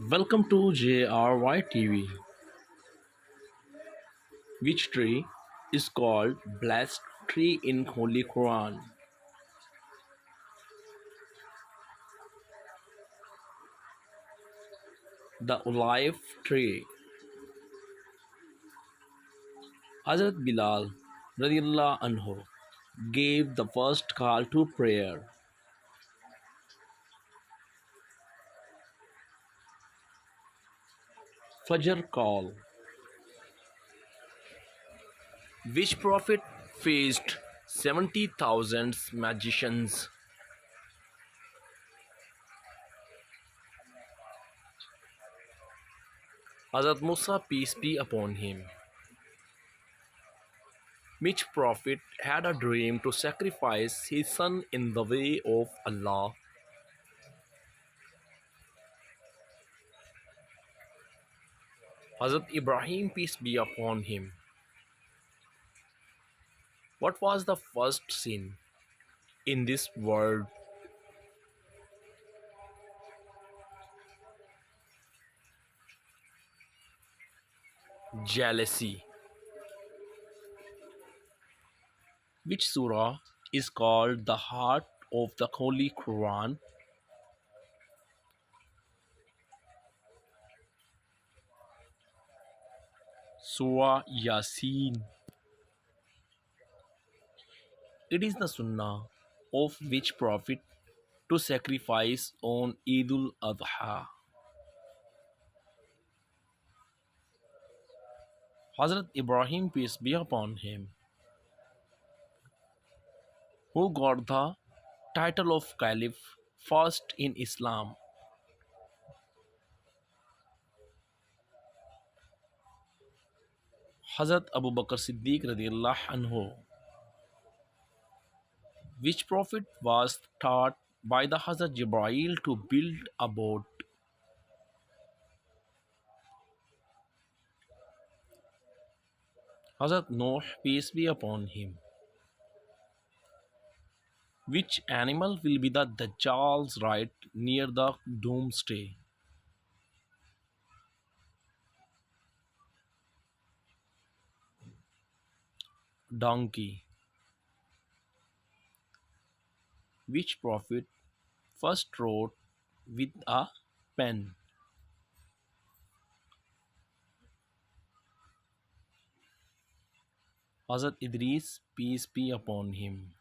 Welcome to JRY TV. Which tree is called blessed tree in Holy Quran? The olive tree. Hazrat Bilal radiallahu anhu gave the first call to prayer. Fajr call. Which prophet faced 70,000 magicians? Hazrat Musa, peace be upon him. Which prophet had a dream to sacrifice his son in the way of Allah? Hazrat Ibrahim, peace be upon him. What was the first sin in this world? Jealousy. Which surah is called the heart of the Holy Quran? Surah Yasin. It is the sunnah of which prophet to sacrifice on Eidul Adha? Hazrat Ibrahim, peace be upon him, who got the title of Caliph first in Islam. Hazrat Abu Bakr Siddiq radiallahu anhu. Which prophet was taught by the Hazrat Jibreel to build a boat? Hazrat Noah, peace be upon him. Which animal will be the Dajjal's right near the doomsday? Donkey. Which prophet first wrote with a pen? Hazrat Idris, peace be upon him.